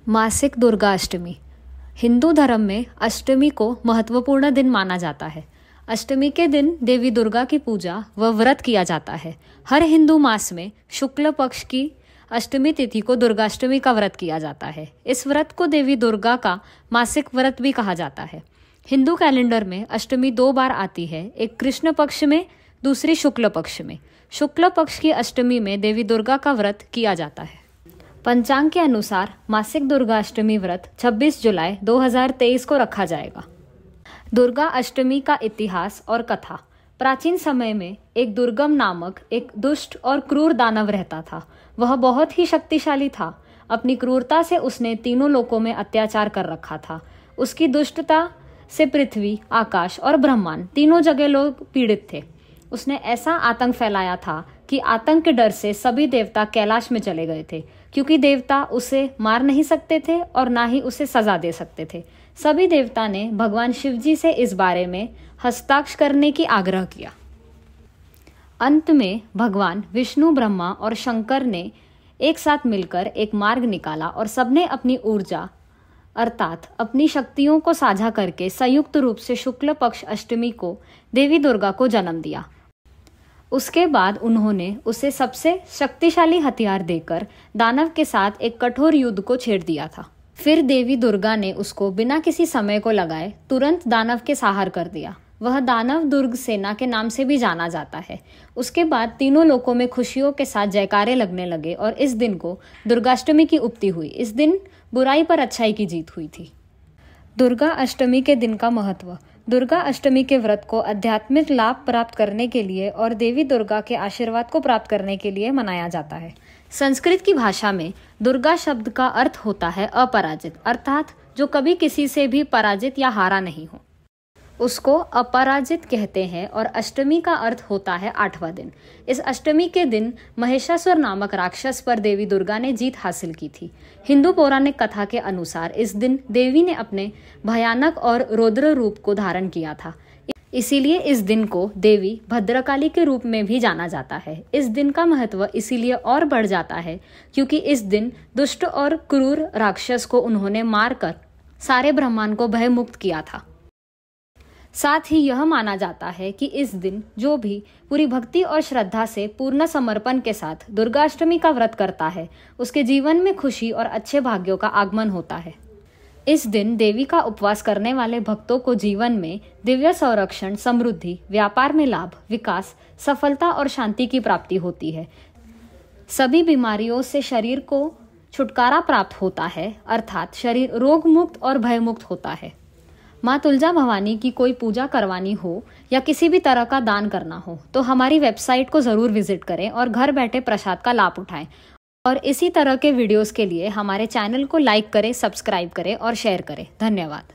मासिक दुर्गा अष्टमी। हिंदू धर्म में अष्टमी को महत्वपूर्ण दिन माना जाता है। अष्टमी के दिन देवी दुर्गा की पूजा व व्रत किया जाता है। हर हिंदू मास में शुक्ल पक्ष की अष्टमी तिथि को दुर्गाष्टमी का व्रत किया जाता है। इस व्रत को देवी दुर्गा का मासिक व्रत भी कहा जाता है। हिंदू कैलेंडर में अष्टमी 2 बार आती है, एक कृष्ण पक्ष में, दूसरी शुक्ल पक्ष में। शुक्ल पक्ष की अष्टमी में देवी दुर्गा का व्रत किया जाता है। पंचांग के अनुसार मासिक दुर्गा अष्टमी व्रत 26 जुलाई 2023 को रखा जाएगा। दुर्गा अष्टमी का इतिहास और कथा। प्राचीन समय में एक दुर्गम नामक एक दुष्ट और क्रूर दानव रहता था। वह बहुत ही शक्तिशाली था। अपनी क्रूरता से उसने तीनों लोकों में अत्याचार कर रखा था। उसकी दुष्टता से पृथ्वी, आकाश और ब्रह्मांड तीनों जगह लोग पीड़ित थे। उसने ऐसा आतंक फैलाया था कि आतंक के डर से सभी देवता कैलाश में चले गए थे, क्योंकि देवता उसे मार नहीं सकते थे और ना ही उसे सजा दे सकते थे। सभी देवता ने भगवान शिव जी से इस बारे में हस्ताक्षर करने की आग्रह किया। अंत में भगवान विष्णु, ब्रह्मा और शंकर ने एक साथ मिलकर एक मार्ग निकाला और सबने अपनी ऊर्जा अर्थात अपनी शक्तियों को साझा करके संयुक्त रूप से शुक्ल पक्ष अष्टमी को देवी दुर्गा को जन्म दिया। उसके बाद उन्होंने उसे सबसे शक्तिशाली हथियार देकर दानव के साथ एक कठोर युद्ध को छेड़ दिया था। फिर देवी दुर्गा ने उसको बिना किसी समय को लगाए तुरंत दानव के संहार कर दिया। वह दानव दुर्ग सेना के नाम से भी जाना जाता है। उसके बाद तीनों लोकों में खुशियों के साथ जयकारे लगने लगे और इस दिन को दुर्गाष्टमी की उक्ति हुई। इस दिन बुराई पर अच्छाई की जीत हुई थी। दुर्गा अष्टमी के दिन का महत्व। दुर्गा अष्टमी के व्रत को आध्यात्मिक लाभ प्राप्त करने के लिए और देवी दुर्गा के आशीर्वाद को प्राप्त करने के लिए मनाया जाता है। संस्कृत की भाषा में दुर्गा शब्द का अर्थ होता है अपराजित, अर्थात जो कभी किसी से भी पराजित या हारा नहीं हो, उसको अपराजित कहते हैं। और अष्टमी का अर्थ होता है 8वां दिन। इस अष्टमी के दिन महिषासुर नामक राक्षस पर देवी दुर्गा ने जीत हासिल की थी। हिंदू पौराणिक कथा के अनुसार इस दिन देवी ने अपने भयानक और रौद्र रूप को धारण किया था। इसीलिए इस दिन को देवी भद्रकाली के रूप में भी जाना जाता है। इस दिन का महत्व इसीलिए और बढ़ जाता है क्योंकि इस दिन दुष्ट और क्रूर राक्षस को उन्होंने मारकर सारे ब्रह्मांड को भयमुक्त किया था। साथ ही यह माना जाता है कि इस दिन जो भी पूरी भक्ति और श्रद्धा से पूर्ण समर्पण के साथ दुर्गाष्टमी का व्रत करता है, उसके जीवन में खुशी और अच्छे भाग्यों का आगमन होता है। इस दिन देवी का उपवास करने वाले भक्तों को जीवन में दिव्य संरक्षण, समृद्धि, व्यापार में लाभ, विकास, सफलता और शांति की प्राप्ति होती है। सभी बीमारियों से शरीर को छुटकारा प्राप्त होता है, अर्थात शरीर रोग मुक्त और भयमुक्त होता है। माँ तुलजा भवानी की कोई पूजा करवानी हो या किसी भी तरह का दान करना हो तो हमारी वेबसाइट को ज़रूर विजिट करें और घर बैठे प्रसाद का लाभ उठाएं। और इसी तरह के वीडियोस के लिए हमारे चैनल को लाइक करें, सब्सक्राइब करें और शेयर करें। धन्यवाद।